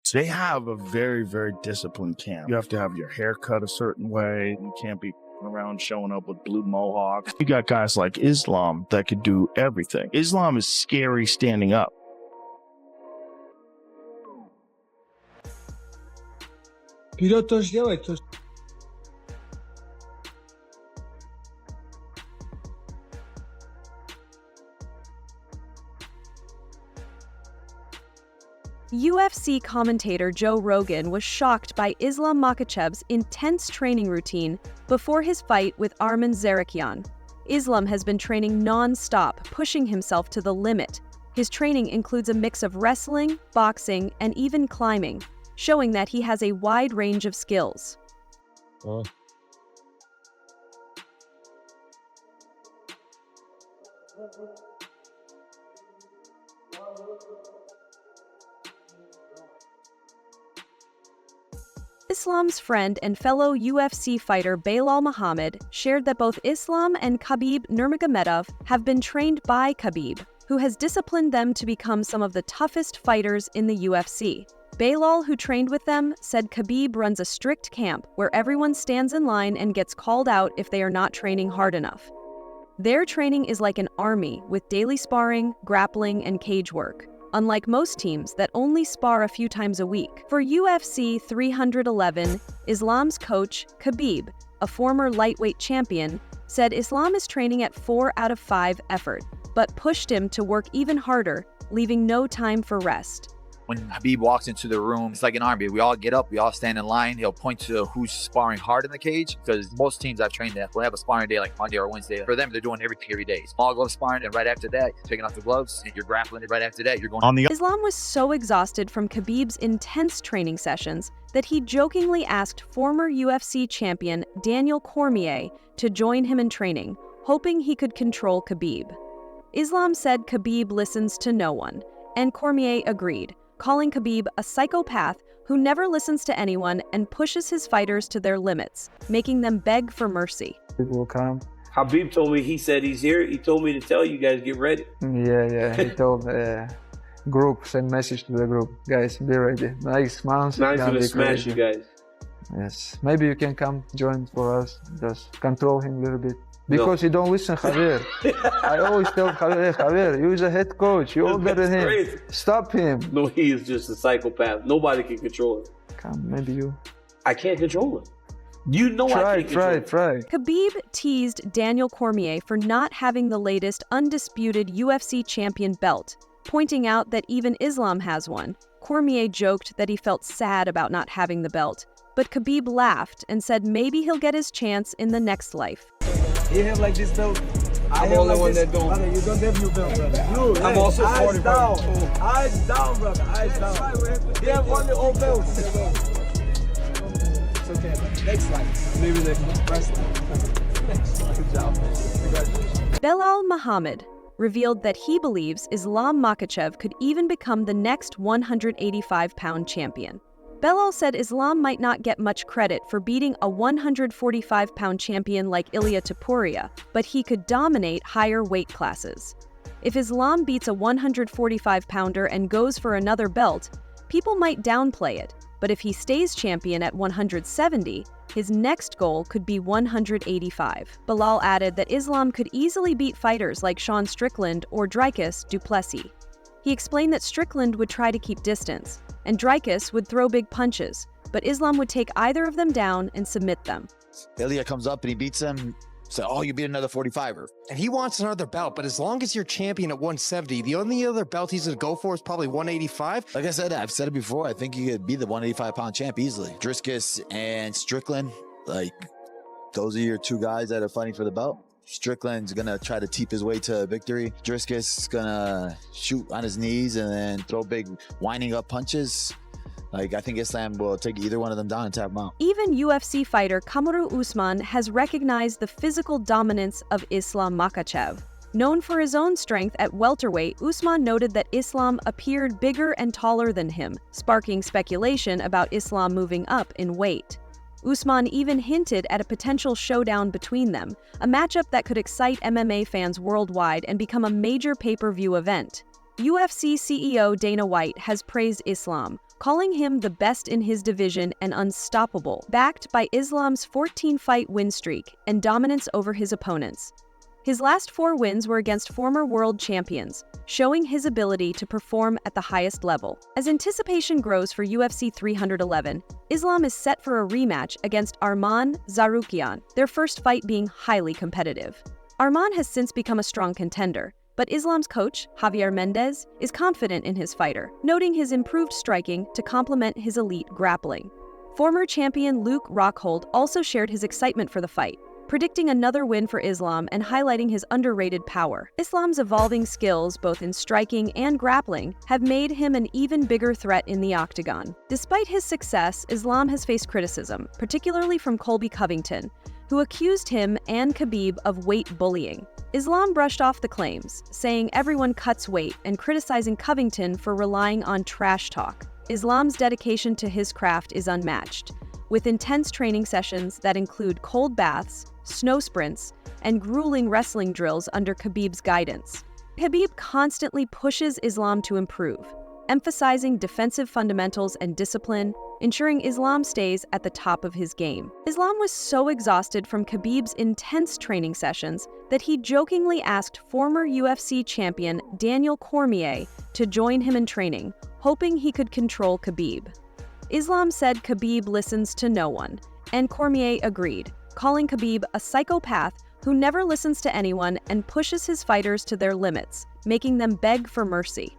So they have a very, very disciplined camp. You have to have your hair cut a certain way. You can't be around showing up with blue mohawks. You got guys like Islam that could do everything. Islam is scary standing up. Вперед тоже делай, то есть. UFC commentator Joe Rogan was shocked by Islam Makhachev's intense training routine before his fight with Arman Tsarukyan. Islam has been training non-stop, pushing himself to the limit. His training includes a mix of wrestling, boxing, and even climbing, showing that he has a wide range of skills. Islam's friend and fellow UFC fighter Belal Muhammad shared that both Islam and Khabib Nurmagomedov have been trained by Khabib, who has disciplined them to become some of the toughest fighters in the UFC. Belal, who trained with them, said Khabib runs a strict camp where everyone stands in line and gets called out if they are not training hard enough. Their training is like an army with daily sparring, grappling, and cage work, unlike most teams that only spar a few times a week. For UFC 311, Islam's coach, Khabib, a former lightweight champion, said Islam is training at 4 out of 5 effort, but pushed him to work even harder, leaving no time for rest. When Khabib walks into the room, it's like an army. We all get up, we all stand in line. He'll point to who's sparring hard in the cage, because most teams I've trained at will have a sparring day like Monday or Wednesday. For them, they're doing every day. Small glove sparring, and right after that, taking off the gloves, and you're grappling. Right after that, you're going on the... Islam was so exhausted from Khabib's intense training sessions that he jokingly asked former UFC champion Daniel Cormier to join him in training, hoping he could control Khabib. Islam said Khabib listens to no one, and Cormier agreed, calling Khabib a psychopath who never listens to anyone and pushes his fighters to their limits, making them beg for mercy. People will come. Khabib told me, he said he's here. He told me to tell you guys, get ready. Yeah. He told group, send message to the group. Guys, be ready. Next month. Now he's gonna smash you guys. Yes. Maybe you can come join for us. Just control him a little bit. Because you don't listen, Javier. I always tell Javier, you're the head coach. You're older than him. Crazy. Stop him. No, he is just a psychopath. Nobody can control him. Come, maybe you. I can't control him. You know I can't control him. Try. Khabib teased Daniel Cormier for not having the latest undisputed UFC champion belt, pointing out that even Islam has one. Cormier joked that he felt sad about not having the belt, but Khabib laughed and said maybe he'll get his chance in the next life. You have like this belt. I'm the only one that don't. Brother, you don't have your belt, brother. I'm also 40, down. Eyes down, brother. Eyes down. They have only old belts. It's okay. Next line. Maybe the first line. Good job. Congratulations. Belal Muhammad revealed that he believes Islam Makhachev could even become the next 185-pound champion. Belal said Islam might not get much credit for beating a 145-pound champion like Ilia Topuria, but he could dominate higher weight classes. If Islam beats a 145-pounder and goes for another belt, people might downplay it, but if he stays champion at 170, his next goal could be 185. Belal added that Islam could easily beat fighters like Sean Strickland or Dricus du Plessis. He explained that Strickland would try to keep distance, and Dricus would throw big punches, but Islam would take either of them down and submit them. Ilya comes up and he beats him. So, oh, you beat another 45er. And he wants another belt, but as long as you're champion at 170, the only other belt he's going to go for is probably 185. Like I said, I've said it before, I think you could be the 185-pound champ easily. Dricus and Strickland, like, those are your two guys that are fighting for the belt. Strickland's going to try to teep his way to victory. Dricus is going to shoot on his knees and then throw big winding up punches. Like, I think Islam will take either one of them down and tap them out. Even UFC fighter Kamaru Usman has recognized the physical dominance of Islam Makhachev. Known for his own strength at welterweight, Usman noted that Islam appeared bigger and taller than him, sparking speculation about Islam moving up in weight. Usman even hinted at a potential showdown between them, a matchup that could excite MMA fans worldwide and become a major pay-per-view event. UFC CEO Dana White has praised Islam, calling him the best in his division and unstoppable, backed by Islam's 14-fight win streak and dominance over his opponents. His last 4 wins were against former world champions, showing his ability to perform at the highest level. As anticipation grows for UFC 311, Islam is set for a rematch against Arman Tsarukyan, their first fight being highly competitive. Arman has since become a strong contender, but Islam's coach, Javier Mendez, is confident in his fighter, noting his improved striking to complement his elite grappling. Former champion Luke Rockhold also shared his excitement for the fight, predicting another win for Islam and highlighting his underrated power. Islam's evolving skills, both in striking and grappling, have made him an even bigger threat in the octagon. Despite his success, Islam has faced criticism, particularly from Colby Covington, who accused him and Khabib of weight bullying. Islam brushed off the claims, saying everyone cuts weight and criticizing Covington for relying on trash talk. Islam's dedication to his craft is unmatched, with intense training sessions that include cold baths, snow sprints, and grueling wrestling drills under Khabib's guidance. Khabib constantly pushes Islam to improve, emphasizing defensive fundamentals and discipline, ensuring Islam stays at the top of his game. Islam was so exhausted from Khabib's intense training sessions that he jokingly asked former UFC champion Daniel Cormier to join him in training, hoping he could control Khabib. Islam said Khabib listens to no one, and Cormier agreed, calling Khabib a psychopath who never listens to anyone and pushes his fighters to their limits, making them beg for mercy.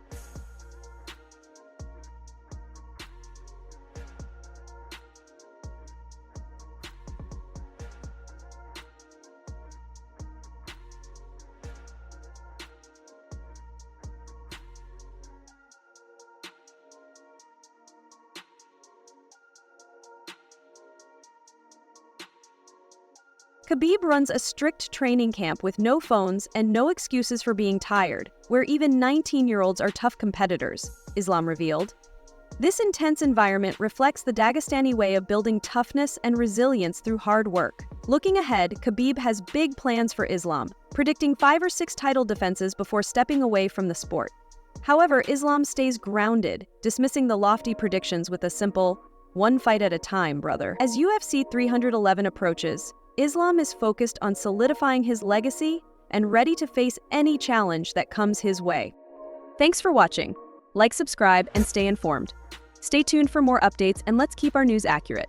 Khabib runs a strict training camp with no phones and no excuses for being tired, where even 19-year-olds are tough competitors, Islam revealed. This intense environment reflects the Dagestani way of building toughness and resilience through hard work. Looking ahead, Khabib has big plans for Islam, predicting 5 or 6 title defenses before stepping away from the sport. However, Islam stays grounded, dismissing the lofty predictions with a simple, "One fight at a time, brother." As UFC 311 approaches, Islam is focused on solidifying his legacy and ready to face any challenge that comes his way. Thanks for watching. Like, subscribe, and stay informed. Stay tuned for more updates, and let's keep our news accurate.